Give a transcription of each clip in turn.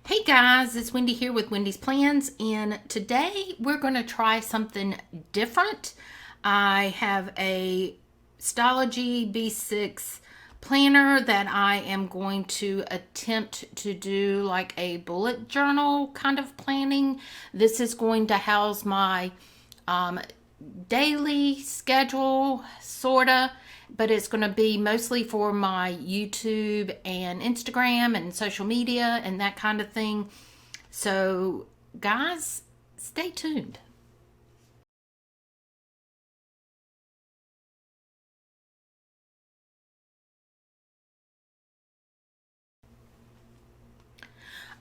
Hey guys, it's Wendy here with Wendy's Plans, and today we're going to try something different. I have a Stalogy B6 planner that I am going to attempt to do like a bullet journal kind of planning. This is going to house my daily schedule, sorta, but it's going to be mostly for my YouTube and Instagram and social media and that kind of thing. So, guys, stay tuned.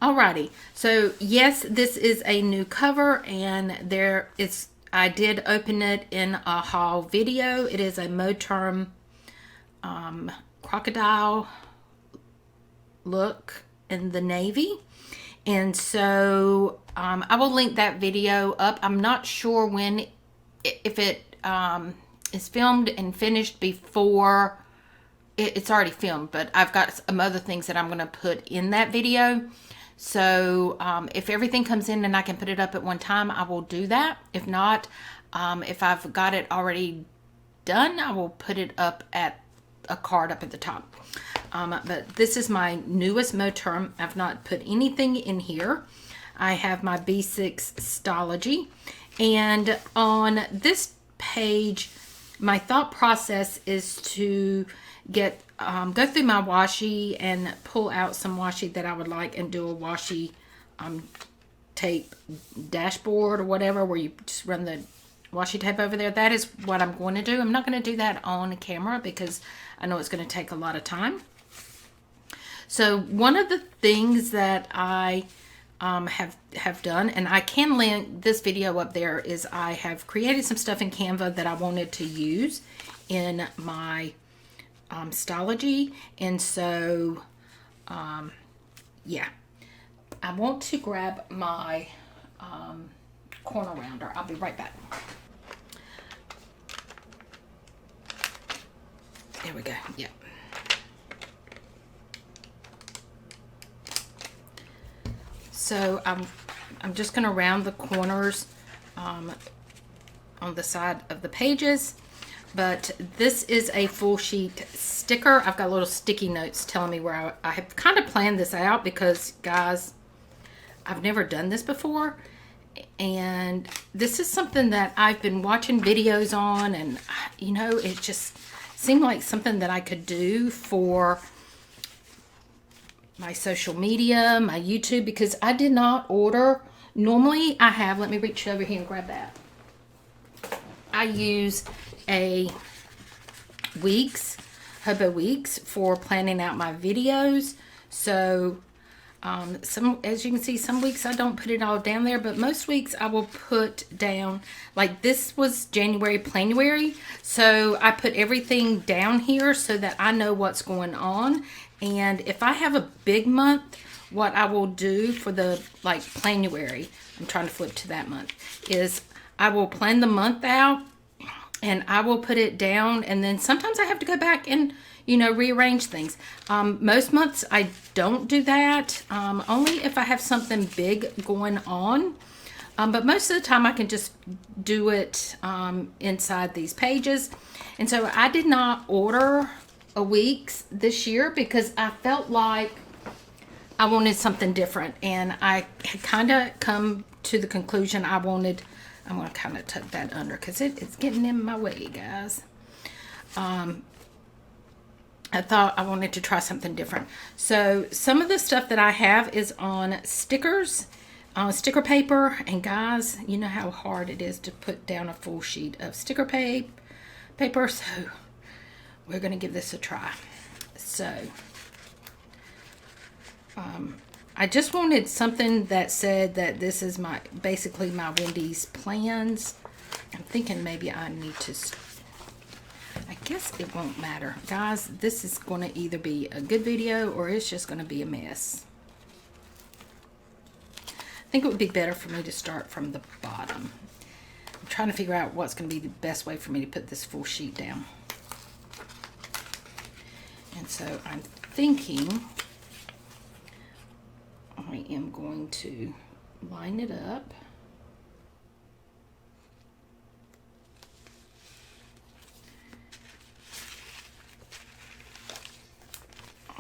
Alrighty, so yes, this is a new cover, and I did open it in a haul video. It is a Moterm crocodile look in the navy, and so I will link that video up. I'm not sure when, if it is filmed and finished before. It's already filmed, but I've got some other things that I'm going to put in that video. So if everything comes in and I can put it up at one time, I will do that. If not, if I've got it already done, I will put it up at a card up at the top. But this is my newest Moterm. I've not put anything in here. I have my B6 Stalogy. And on this page, my thought process is to get go through my washi and pull out some washi that I would like and do a washi tape dashboard or whatever, where you just run the washi tape over there. That is what I'm going to do. I'm not going to do that on camera because I know it's going to take a lot of time. So one of the things that I have done, and I can link this video up there, is I have created some stuff in Canva that I wanted to use in my Stalogy. And so yeah, I want to grab my corner rounder. I'll be right back. There we go. Yep. So I'm just going to round the corners on the side of the pages. But this is a full sheet sticker. I've got little sticky notes telling me where I have kind of planned this out because, guys, I've never done this before. And this is something that I've been watching videos on, and, you know, it just seemed like something that I could do for my social media, my YouTube, because I did not order. Normally I have, let me reach over here and grab that. I use a Hobo Weeks for planning out my videos. So as you can see, some weeks I don't put it all down there, but most weeks I will put down, like this was January Planuary, so I put everything down here so that I know what's going on. And if I have a big month, what I will do for the like Planuary, I'm trying to flip to that month, is I will plan the month out and I will put it down, and then sometimes I have to go back and, you know, rearrange things. Most months I don't do that, only if I have something big going on. But most of the time I can just do it inside these pages. And so I did not order a weeks this year because I felt like I wanted something different. And I had kind of come to the conclusion I'm going to kind of tuck that under because it's getting in my way, guys. I thought I wanted to try something different. So some of the stuff that I have is on stickers, sticker paper. And guys, you know how hard it is to put down a full sheet of sticker paper. So we're going to give this a try. So I just wanted something that said that this is basically my Wendy's Plans. I'm thinking maybe I need to, I guess it won't matter. Guys, this is going to either be a good video or it's just going to be a mess. I think it would be better for me to start from the bottom. I'm trying to figure out what's going to be the best way for me to put this full sheet down. And so I'm thinking, am going to line it up.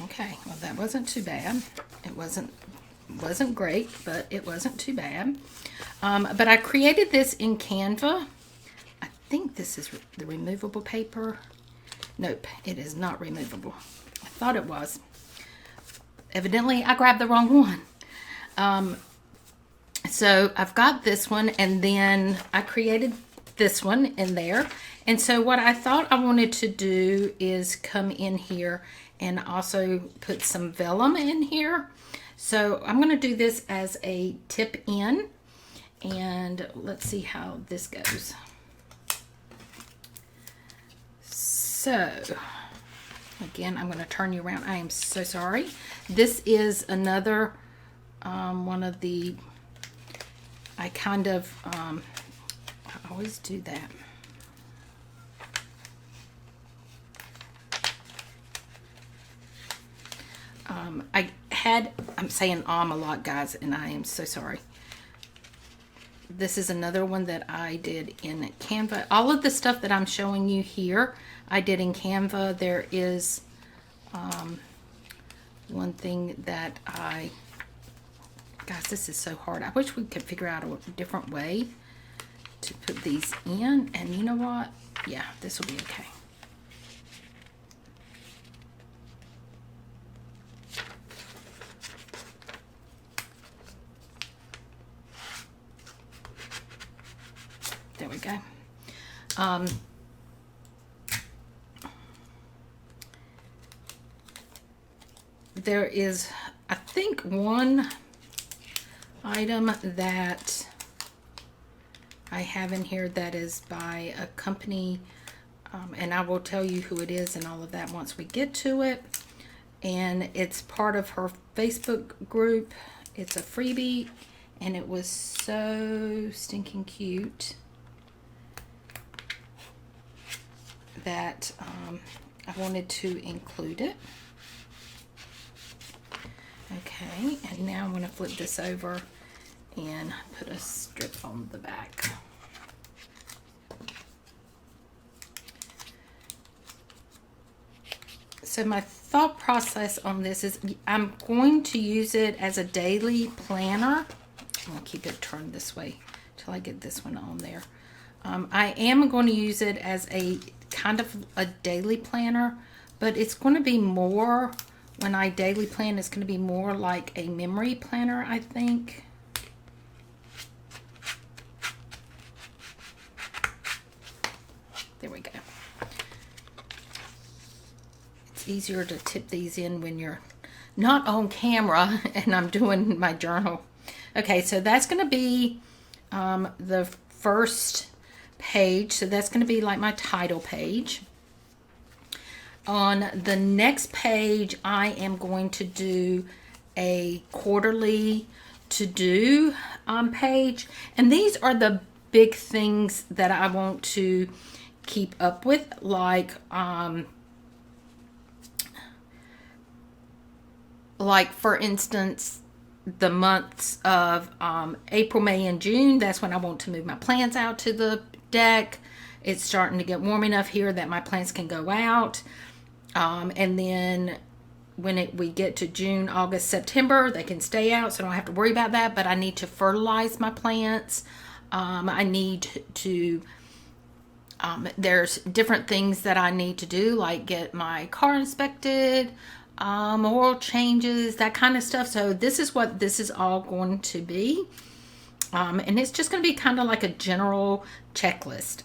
Okay, well that wasn't too bad. It wasn't great, but it wasn't too bad. But I created this in Canva. I think this is the removable paper. Nope, it is not removable. I thought it was. Evidently, I grabbed the wrong one. So I've got this one, and then I created this one in there. And so what I thought I wanted to do is come in here and also put some vellum in here. So I'm going to do this as a tip in, and let's see how this goes. So again, I'm going to turn you around. I am so sorry. This is another one of the, I always do that. I'm saying a lot, guys, and I am so sorry. This is another one that I did in Canva. All of the stuff that I'm showing you here, I did in Canva. There is one thing that guys, this is so hard. I wish we could figure out a different way to put these in. And you know what? Yeah, this will be okay. There we go. There is, I think, one item that I have in here that is by a company, and I will tell you who it is and all of that once we get to it. And it's part of her Facebook group. It's a freebie, and it was so stinking cute that I wanted to include it. Okay, and now I'm going to flip this over and put a strip on the back. So my thought process on this is I'm going to use it as a daily planner. I'm going to keep it turned this way till I get this one on there. I am going to use it as a kind of a daily planner, but it's going to be more, when I daily plan, it's going to be more like a memory planner, I think. There we go. It's easier to tip these in when you're not on camera and I'm doing my journal. Okay, so that's going to be the first page. So that's going to be like my title page. On the next page, I am going to do a quarterly to-do page. And these are the big things that I want to keep up with, like for instance, the months of April, May, and June. That's when I want to move my plants out to the deck. It's starting to get warm enough here that my plants can go out. And then when we get to June, August, September, they can stay out, so I don't have to worry about that. But I need to fertilize my plants. I need to, there's different things that I need to do, like get my car inspected, oil changes, that kind of stuff. So this is what this is all going to be. And it's just going to be kind of like a general checklist.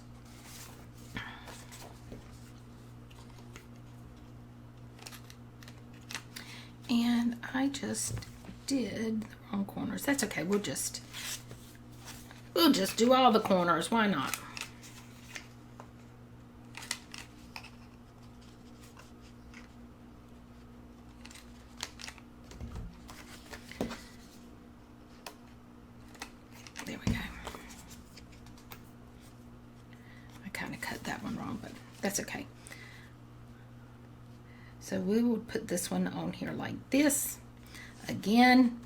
And I just did the wrong corners. That's okay. We'll just do all the corners. Why not? There we go. I kind of cut that one wrong, but that's okay. So we will put this one on here like this. Again,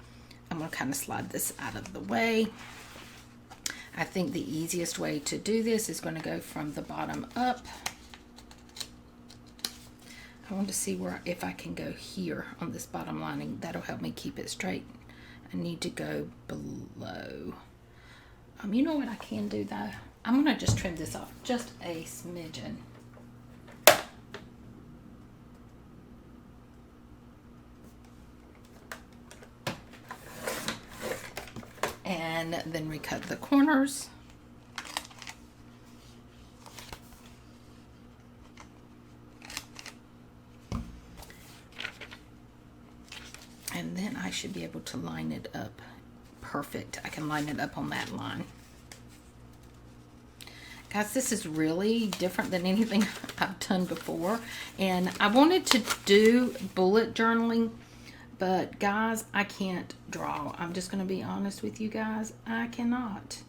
I'm going to kind of slide this out of the way. I think the easiest way to do this is going to go from the bottom up. I want to see where, if I can go here on this bottom lining. That'll help me keep it straight. I need to go below. You know what I can do though? I'm going to just trim this off just a smidgen. And then recut the corners. And then I should be able to line it up perfect. I can line it up on that line. Guys, this is really different than anything I've done before. And I wanted to do bullet journaling, but guys, I can't draw. I'm just going to be honest with you guys. I cannot.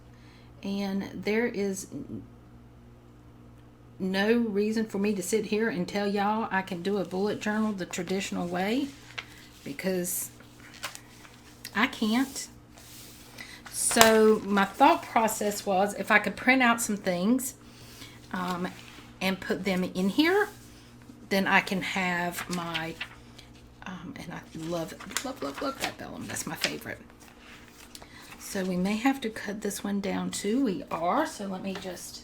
And there is no reason for me to sit here and tell y'all I can do a bullet journal the traditional way, because I can't. So my thought process was, if I could print out some things and put them in here, then I can have my and I love that vellum. That's my favorite. So we may have to cut this one down too. We are. So let me just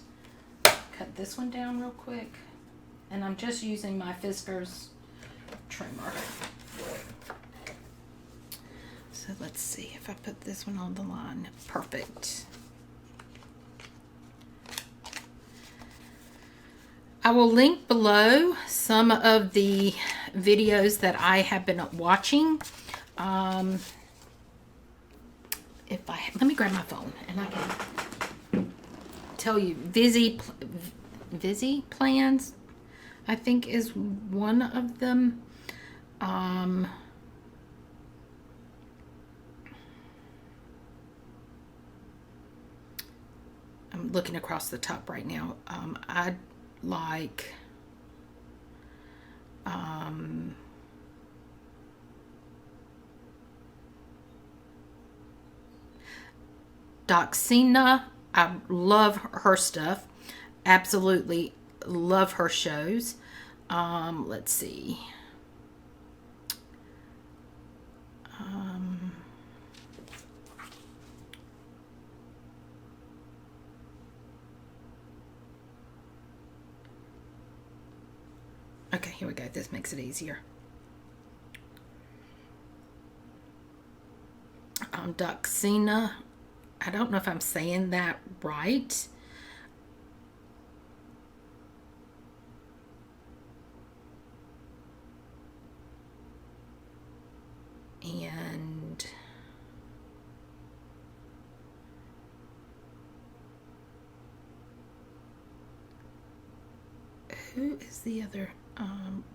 cut this one down real quick. And I'm just using my Fiskars trimmer. So let's see if I put this one on the line. Perfect. I will link below some of the videos that I have been watching. Let me grab my phone and I can tell you. Visi Plans, I think, is one of them. I'm looking across the top right now. I like Doxina. I love her stuff. Absolutely love her shows. Let's see. Okay, here we go. This makes it easier. Doxina. I don't know if I'm saying that right. And who is the other?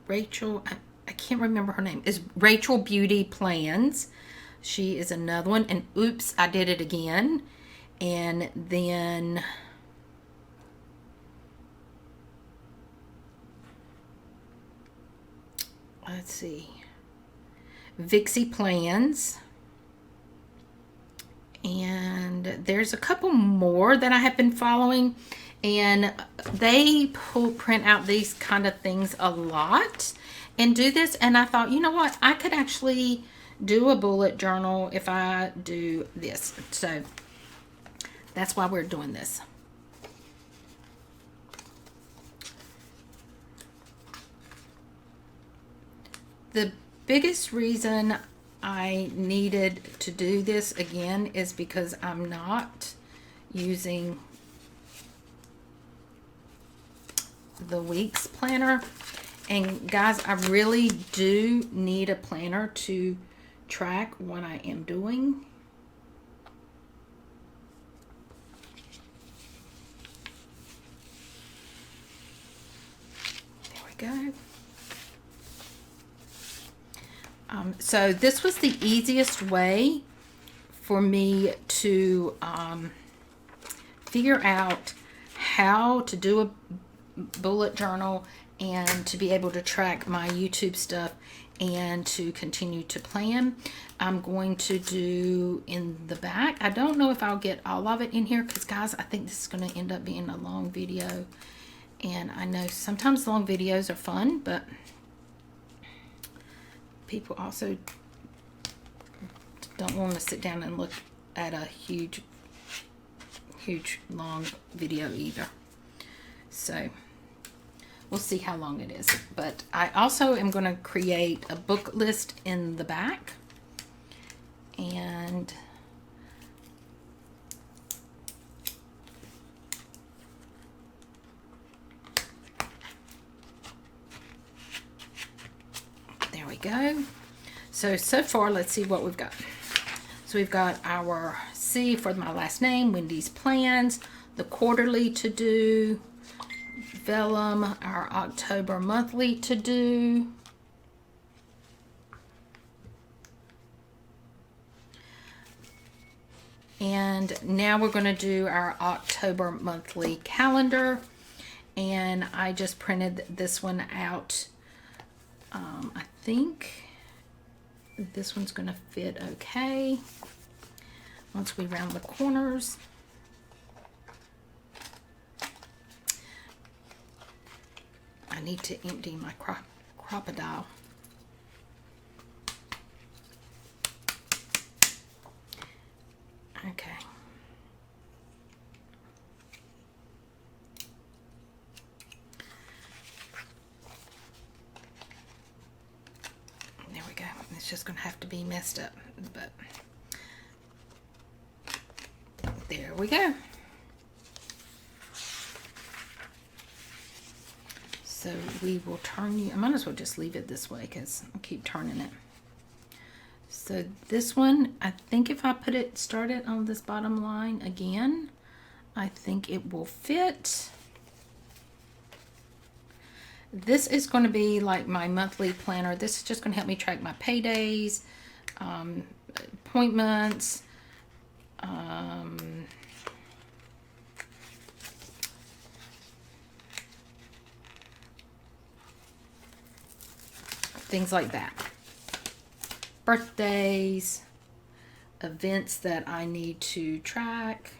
Rachel, I can't remember her name. Is Rachel Beauty Plans. She is another one. And oops, I did it again. And then let's see, Vixie Plans. And there's a couple more that I have been following, and they print out these kind of things a lot and do this. And I thought, you know what, I could actually do a bullet journal if I do this. So that's why we're doing this. The biggest reason I needed to do this again is because I'm not using the week's planner. And guys, I really do need a planner to track what I am doing. There we go. So this was the easiest way for me to figure out how to do a bullet journal and to be able to track my YouTube stuff and to continue to plan. I'm going to do in the back. I don't know if I'll get all of it in here because, guys, I think this is going to end up being a long video. And I know sometimes long videos are fun, but people also don't want to sit down and look at a huge long video either. So we'll see how long it is. But I also am going to create a book list in the back. And there we go. So far, let's see what we've got. So we've got our C for my last name, Wendy's Plans, the quarterly to do, vellum, our October monthly to do, and now we're going to do our October monthly calendar. And I just printed this one out. I think this one's going to fit okay once we round the corners. I need to empty my crocodile. Okay. There we go. It's just going to have to be messed up, but there we go. So we will turn you, I might as well just leave it this way because I'll keep turning it. So this one, I think if I start it on this bottom line again, I think it will fit. This is going to be like my monthly planner. This is just going to help me track my paydays, appointments, things like that. Birthdays, events that I need to track.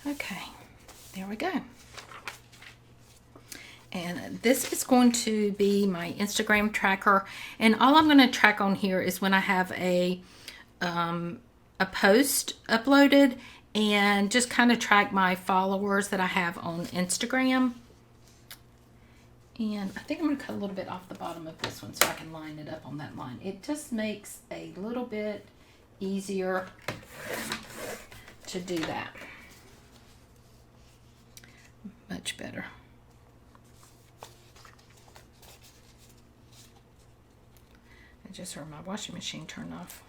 Okay, there we go. And this is going to be my Instagram tracker, and all I'm going to track on here is when I have a post uploaded, and just kind of track my followers that I have on Instagram. And I think I'm going to cut a little bit off the bottom of this one so I can line it up on that line. It just makes a little bit easier to do that. Much better. I just heard my washing machine turn off.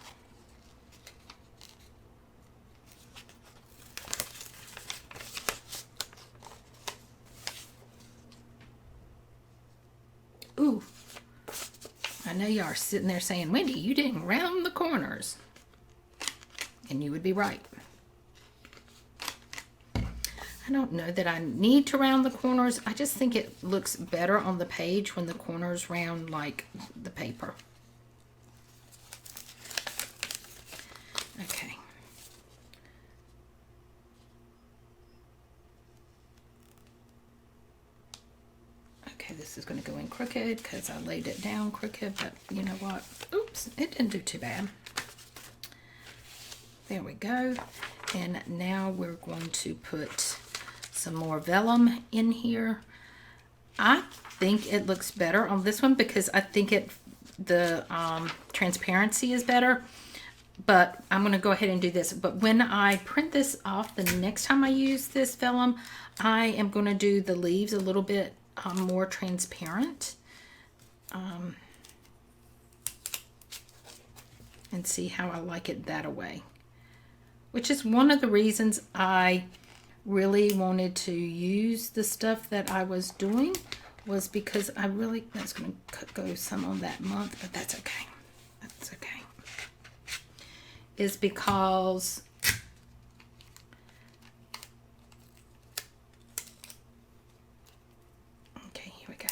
Ooh, I know you are sitting there saying, Wendy, you didn't round the corners. And you would be right. I don't know that I need to round the corners. I just think it looks better on the page when the corners round like the paper. Okay. Okay, this is going to go in crooked because I laid it down crooked, but you know what? Oops, it didn't do too bad. There we go. And now we're going to put some more vellum in here. I think it looks better on this one because I think the transparency is better. But I'm going to go ahead and do this. But when I print this off, the next time I use this vellum, I am going to do the leaves a little bit more transparent. And see how I like it that way. Which is one of the reasons I really wanted to use the stuff that I was doing, was because I really, that's going to go some on that month, but that's okay. That's okay. Is because okay, here we go.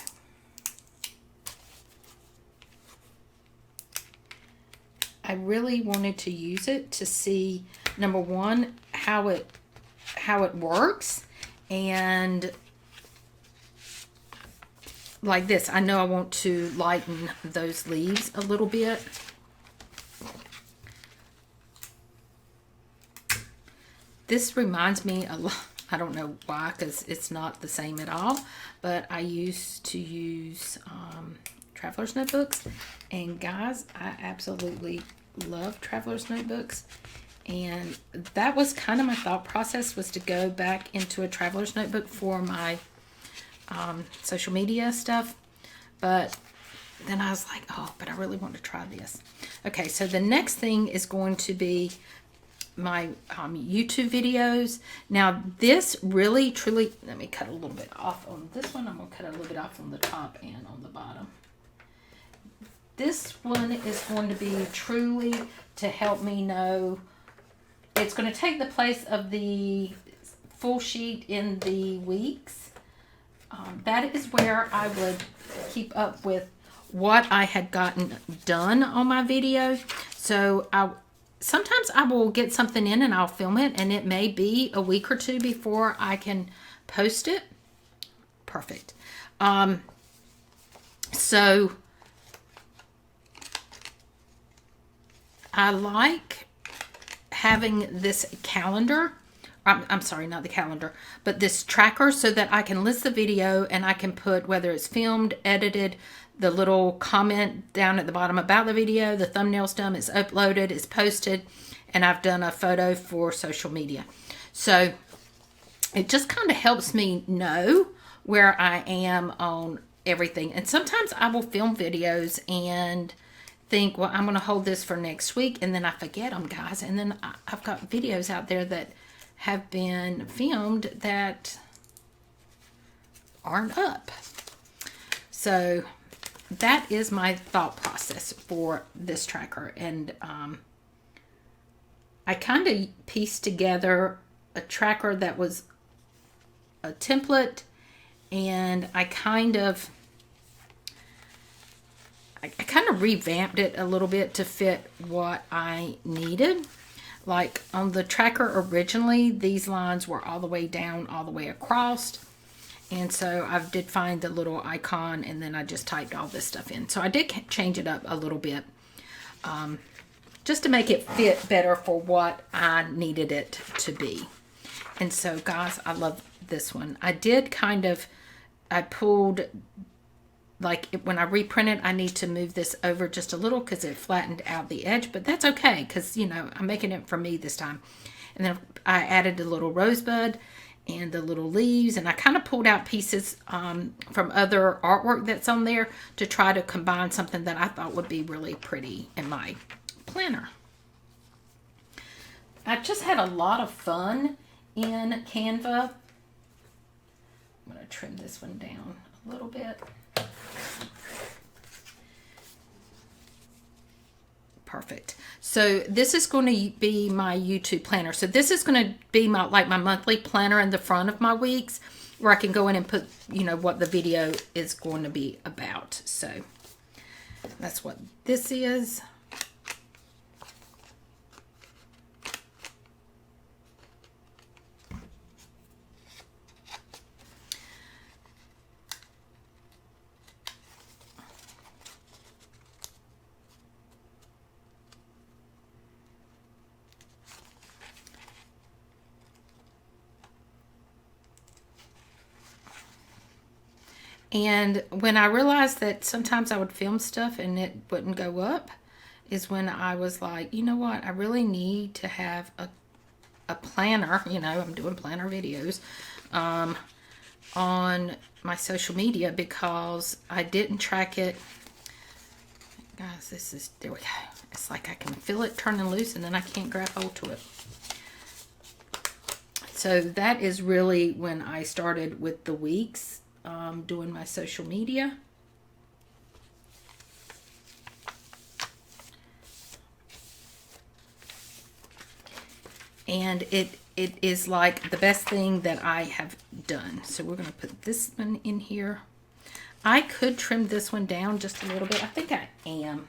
I really wanted to use it to see, number one, how it works, and like this, I know I want to lighten those leaves a little bit. This reminds me a lot, I don't know why, because it's not the same at all, but I used to use traveler's notebooks, and guys, I absolutely love traveler's notebooks, and that was kind of my thought process, was to go back into a traveler's notebook for my social media stuff, but then I was like, oh, but I really want to try this. Okay, so the next thing is going to be my YouTube videos. Now this really truly, let me cut a little bit off on this one. I'm going to cut a little bit off on the top and on the bottom. This one is going to be truly to help me know, it's going to take the place of the full sheet in the weeks. That is where I would keep up with what I had gotten done on my video. So sometimes I will get something in and I'll film it, and it may be a week or two before I can post it. Perfect. So I like having this calendar. I'm sorry, not the calendar, but this tracker, so that I can list the video and I can put whether it's filmed, edited, the little comment down at the bottom about the video, the thumbnail's done, it's uploaded, it's posted, and I've done a photo for social media. So it just kind of helps me know where I am on everything. And sometimes I will film videos and think, well, I'm going to hold this for next week, and then I forget them, guys. And then I've got videos out there that have been filmed that aren't up. So that is my thought process for this tracker. And I kind of pieced together a tracker that was a template, and I kind of revamped it a little bit to fit what I needed. Like on the tracker originally, these lines were all the way down, all the way across. And so I did find the little icon, and then I just typed all this stuff in. So I did change it up a little bit, just to make it fit better for what I needed it to be. And so guys, I love this one. I pulled, like when I reprint it, I need to move this over just a little because it flattened out the edge, but that's okay because, you know, I'm making it for me this time. And then I added the little rosebud and the little leaves, and I kind of pulled out pieces from other artwork that's on there to try to combine something that I thought would be really pretty in my planner. I just had a lot of fun in Canva. I'm going to trim this one down a little bit. Perfect. So this is going to be my YouTube planner. So this is going to be my monthly planner in the front of my weeks, where I can go in and put, you know, what the video is going to be about. So that's what this is. And when I realized that sometimes I would film stuff and it wouldn't go up, is when I was like, you know what, I really need to have a planner. You know, I'm doing planner videos on my social media because I didn't track it. Guys, there we go. It's like I can feel it turning loose and then I can't grab hold to it. So that is really when I started with the weeks. doing my social media. And it is like the best thing that I have done. So we're going to put this one in here. I could trim this one down just a little bit. I think I am.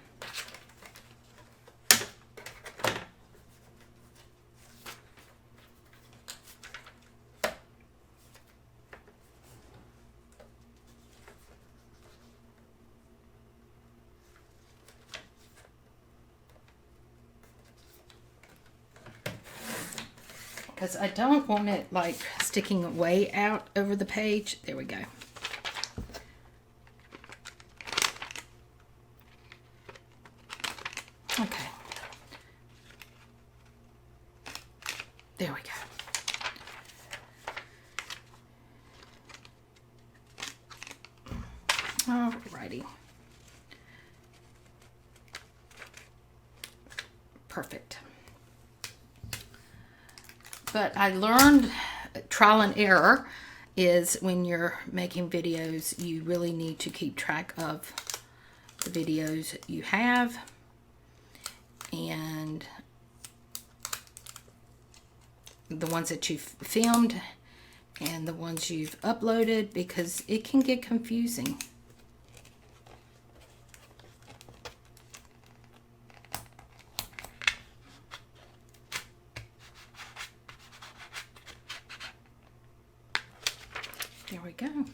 Because I don't want it like sticking way out over the page. There we go. Okay. There we go. Alrighty. Perfect. But I learned trial and error is when you're making videos, you really need to keep track of the videos you have and the ones that you've filmed and the ones you've uploaded, because it can get confusing. There we go.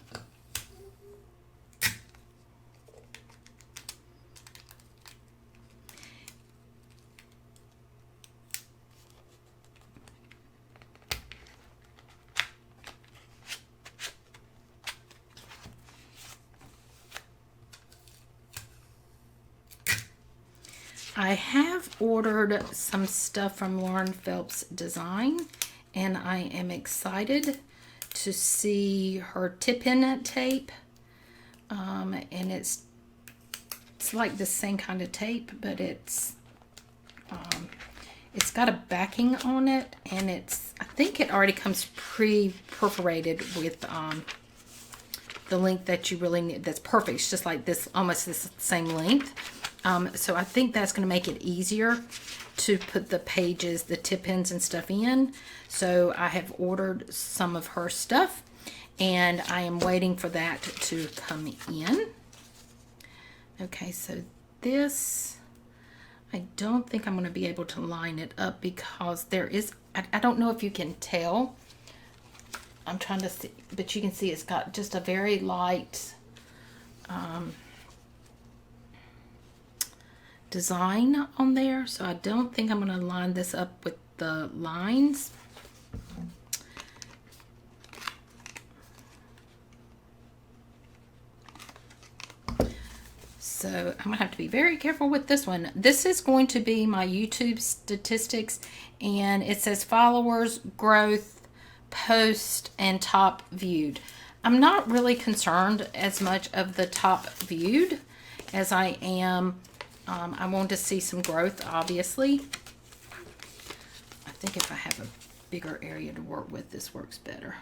I have ordered some stuff from Lauren Phelps Design, and I am excited to see her tip-in tape. And it's like the same kind of tape, but it's got a backing on it, and I think it already comes pre-perforated with the length that you really need. That's perfect. It's just like this, almost this same length. So I think that's going to make it easier to put the pages, the tip-ins and stuff in. So I have ordered some of her stuff, and I am waiting for that to come in. Okay, so this, I don't think I'm going to be able to line it up because there is, I don't know if you can tell. I'm trying to see, but you can see it's got just a very light design on there, so I don't think I'm going to line this up with the lines. So I'm gonna have to be very careful with this one. This is going to be my YouTube statistics, and it says followers, growth, post, and top viewed. I'm not really concerned as much of the top viewed as I am. I want to see some growth, obviously. I think if I have a bigger area to work with, this works better.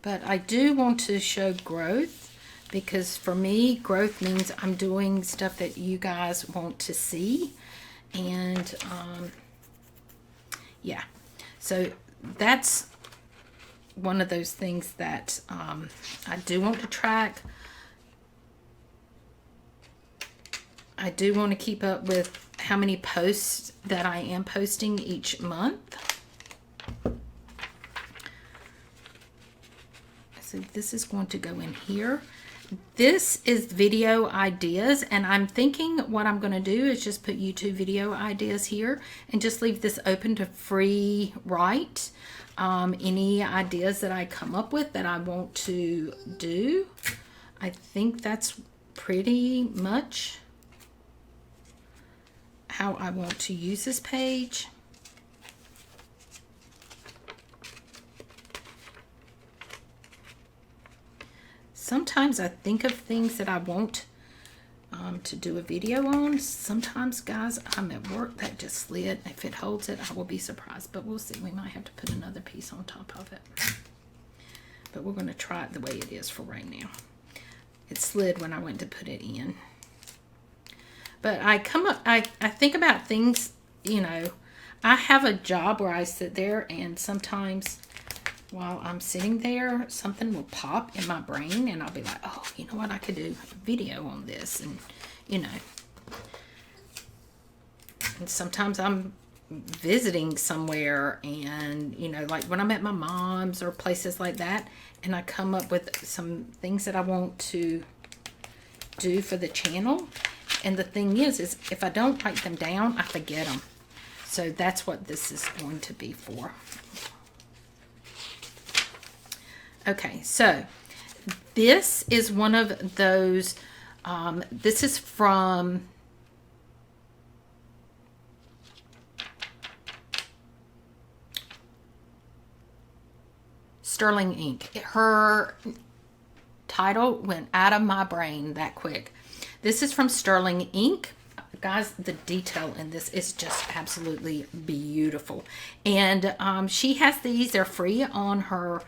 But I do want to show growth, because for me, growth means I'm doing stuff that you guys want to see. And yeah, so that's one of those things that I do want to track. I do want to keep up with how many posts that I am posting each month. So this is going to go in here. This is video ideas, and I'm thinking what I'm going to do is just put YouTube video ideas here and just leave this open to free write. Any ideas that I come up with that I want to do. I think that's pretty much how I want to use this page. Sometimes I think of things that I won't to do a video on. Sometimes, guys, I'm at work, that just slid. If it holds it, I will be surprised, but we'll see. We might have to put another piece on top of it, but we're going to try it the way it is for right now. It slid when I went to put it in, but I think about things, you know. I have a job where I sit there, and sometimes while I'm sitting there, something will pop in my brain, and I'll be like, oh, you know what, I could do a video on this, and, you know. And sometimes I'm visiting somewhere, and, you know, like when I'm at my mom's or places like that, and I come up with some things that I want to do for the channel. And the thing is if I don't write them down, I forget them. So that's what this is going to be for. Okay, so this is one of those, this is from Sterling ink. Her title went out of my brain that quick. This is from Sterling ink. Guys, the detail in this is just absolutely beautiful. And she has these, they're free on her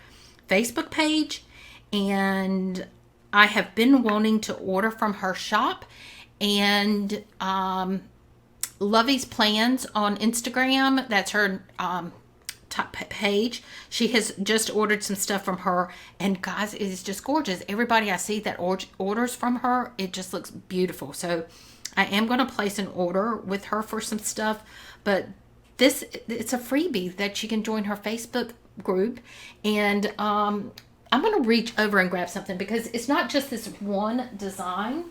Facebook page, and I have been wanting to order from her shop. And Lovey's Plans on Instagram, that's her top page. She has just ordered some stuff from her, and guys, it is just gorgeous. Everybody I see that orders from her, it just looks beautiful. So I am going to place an order with her for some stuff, but it's a freebie that you can join her Facebook group. And I'm going to reach over and grab something, because it's not just this one design.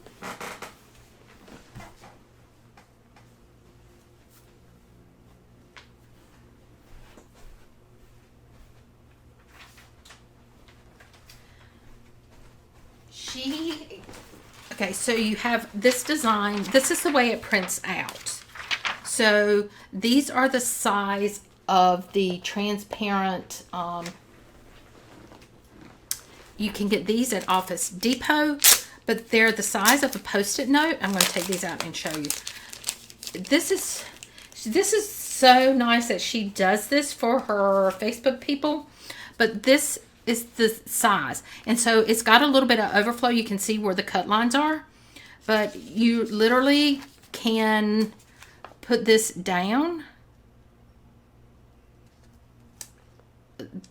Okay, so you have this design. This is the way it prints out. So these are the size of the transparent, you can get these at Office Depot, but they're the size of a Post-it note. I'm going to take these out and show you. This is so nice that she does this for her Facebook people, but this is the size, and so it's got a little bit of overflow. You can see where the cut lines are, but you literally can put this down.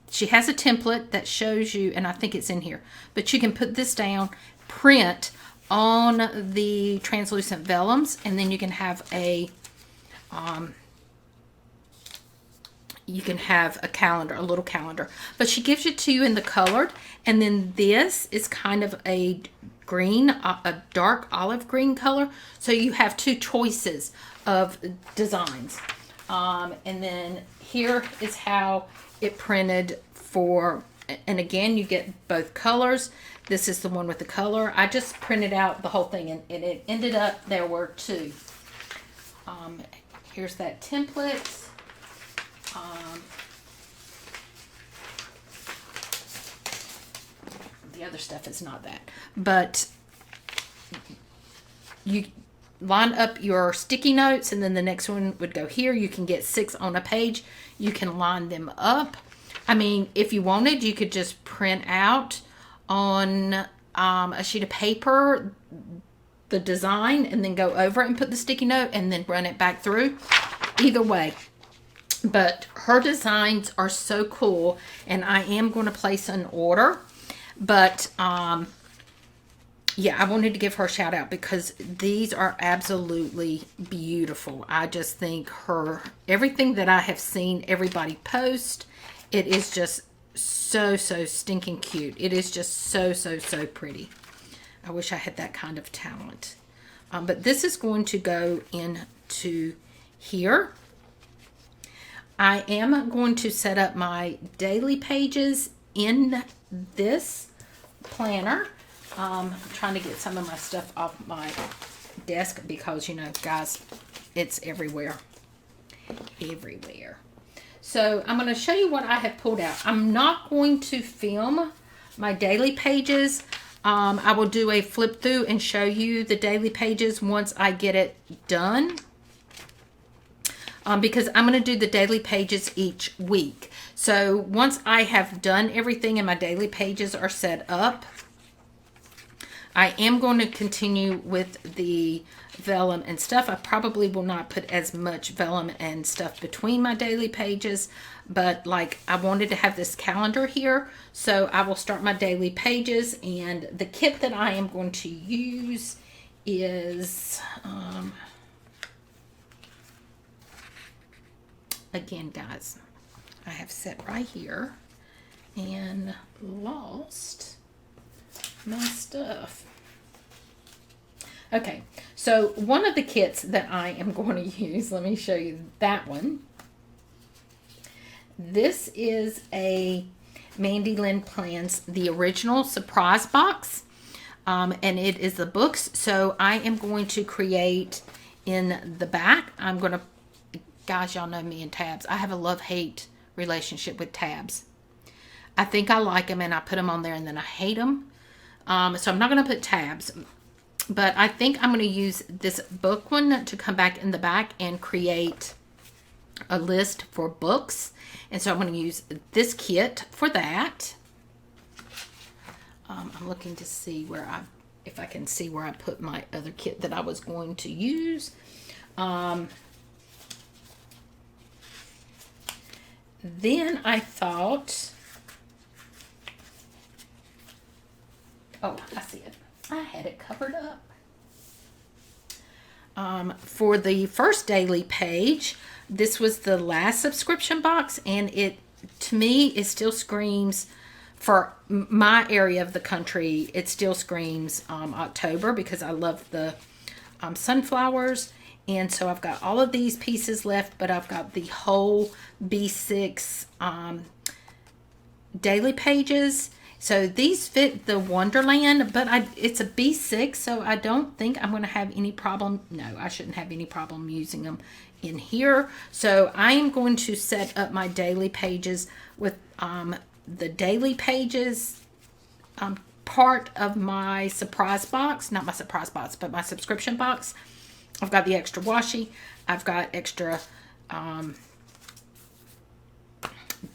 She has a template that shows you, and I think it's in here, but you can put this down, print on the translucent vellums, and then you can have a calendar, a little calendar. But she gives it to you in the colored, and then this is kind of a green, a dark olive green color. So you have two choices of designs. And then here is how it printed for, and again, you get both colors. This is the one with the color. I just printed out the whole thing, and it ended up, there were two. Here's that template. The other stuff is not that, but you line up your sticky notes, and then the next one would go here. You can get 6 on a page. You can line them up. I mean, if you wanted, you could just print out on a sheet of paper the design, and then go over it and put the sticky note, and then run it back through. Either way. But her designs are so cool, and I am going to place an order. But yeah, I wanted to give her a shout out, because these are absolutely beautiful. I just think everything that I have seen everybody post, it is just so stinking cute. It is just so pretty. I wish I had that kind of talent. But this is going to go into here. I am going to set up my daily pages in this planner. I'm trying to get some of my stuff off my desk, because, you know, guys, it's everywhere. Everywhere. So I'm going to show you what I have pulled out. I'm not going to film my daily pages I will do a flip through and show you the daily pages once I get it done. Because I'm going to do the daily pages each week. So once I have done everything and my daily pages are set up, I am going to continue with the vellum and stuff. I probably will not put as much vellum and stuff between my daily pages, but like I wanted to have this calendar here, so I will start my daily pages. And the kit that I am going to use is, again, guys, I have set right here and lost my stuff. Okay, so one of the kits that I am going to use, let me show you that one. This is a Mandy Lynn Plans, the original surprise box, and it is the books. So I am going to create in the back. I'm going to, guys, y'all know me and tabs. I have a love-hate relationship with tabs. I think I like them and I put them on there and then I hate them. So I'm not going to put tabs, but I think I'm going to use this book one to come back in the back and create a list for books. And so I'm going to use this kit for that. I'm looking to see where if I can see where I put my other kit that I was going to use. Then I thought, oh, I see it. I had it covered up. For the first daily page, this was the last subscription box, and it, to me, it still screams, for my area of the country, it still screams October, because I love the sunflowers. And so I've got all of these pieces left, but I've got the whole B6 daily pages. So these fit the Wonderland, but it's a B6, so I don't think I'm going to have any problem. No, I shouldn't have any problem using them in here. So I am going to set up my daily pages with the daily pages part of my surprise box. Not my surprise box, but my subscription box. I've got the extra washi. I've got extra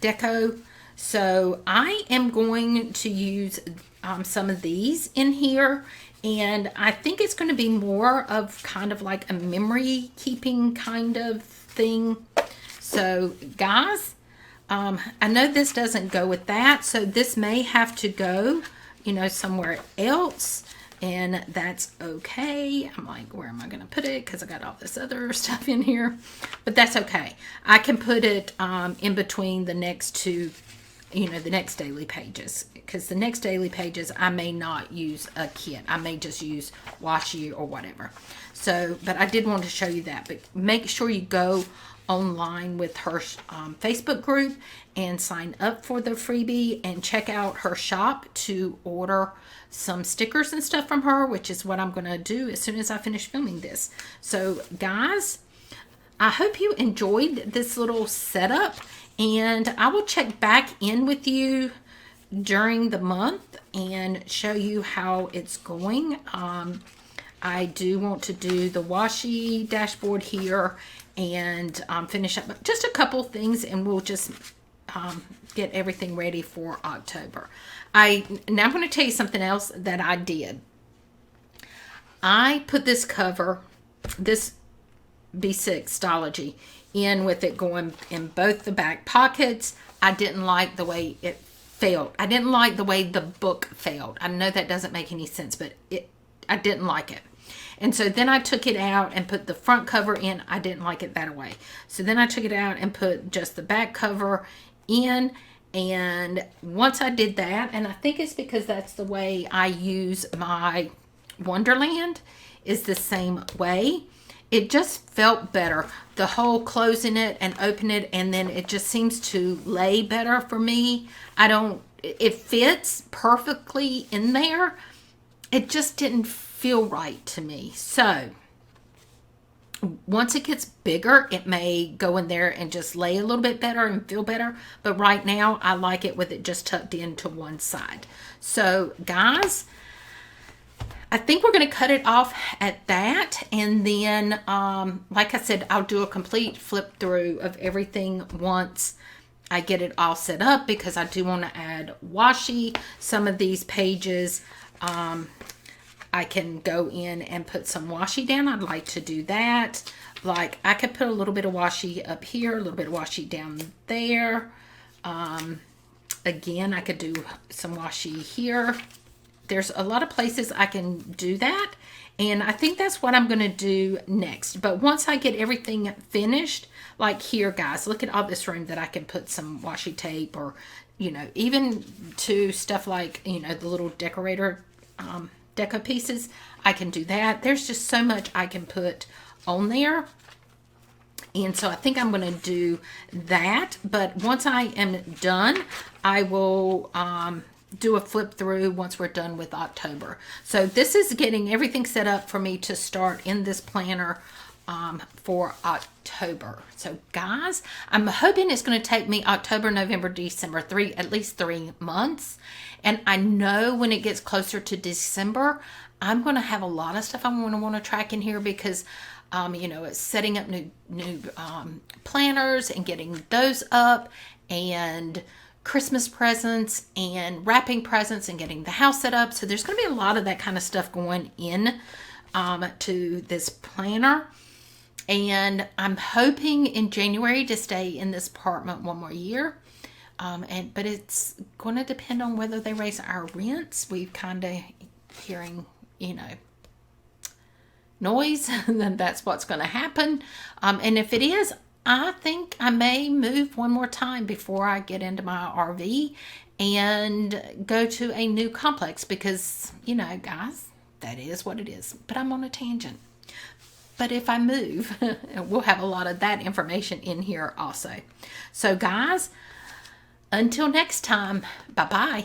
deco. So I am going to use some of these in here. And I think it's going to be more of kind of like a memory keeping kind of thing. So guys, I know this doesn't go with that. So this may have to go, you know, somewhere else. And that's okay. I'm like, where am I going to put it? Because I got all this other stuff in here. But that's okay. I can put it in between the next two, you know, the next daily pages. Because the next daily pages, I may not use a kit. I may just use washi or whatever. So, but I did want to show you that. But make sure you go online with her Facebook group and sign up for the freebie and check out her shop to order some stickers and stuff from her, which is what I'm going to do as soon as I finish filming this. So guys, I hope you enjoyed this little setup, and I will check back in with you during the month and show you how it's going. I do want to do the washi dashboard here and finish up just a couple things, and we'll just get everything ready for October. Now I'm going to tell you something else that I did. I put this cover, this B6 Stalogy, in with it going in both the back pockets. I didn't like the way it felt. I didn't like the way the book felt. I know that doesn't make any sense, but I didn't like it. And so then I took it out and put the front cover in. I didn't like it that way. So then I took it out and put just the back cover in. And once I did that, and I think it's because that's the way I use my Wonderland, is the same way. It just felt better. The whole closing it and open it, and then it just seems to lay better for me. It fits perfectly in there. It just didn't feel right to me. So once it gets bigger, it may go in there and just lay a little bit better and feel better. But right now, I like it with it just tucked into one side. So guys, I think we're going to cut it off at that. And then, like I said, I'll do a complete flip through of everything once I get it all set up, because I do want to add washi. Some of these pages, I can go in and put some washi down. I'd like to do that. Like, I could put a little bit of washi up here, a little bit of washi down there. Again, I could do some washi here. There's a lot of places I can do that, and I think that's what I'm going to do next. But once I get everything finished, like here, guys, look at all this room that I can put some washi tape, or, you know, even to stuff like, you know, the little decorator deco pieces, I can do that. There's just so much I can put on there. And so I think I'm going to do that. But once I am done, I will do a flip through once we're done with October. So this is getting everything set up for me to start in this planner for October. So guys, I'm hoping it's going to take me October, November, December, at least 3 months. And I know when it gets closer to December, I'm going to have a lot of stuff I'm going to want to track in here, because you know, it's setting up new planners and getting those up, and Christmas presents and wrapping presents and getting the house set up. So there's going to be a lot of that kind of stuff going in to this planner. And I'm hoping in January to stay in this apartment 1 more year. But it's going to depend on whether they raise our rents. We've kind of hearing, you know, noise, then that's what's going to happen. And if it is, I think I may move 1 more time before I get into my RV and go to a new complex, because, you know, guys, that is what it is. But I'm on a tangent. But if I move, we'll have a lot of that information in here also. So guys, until next time, bye-bye.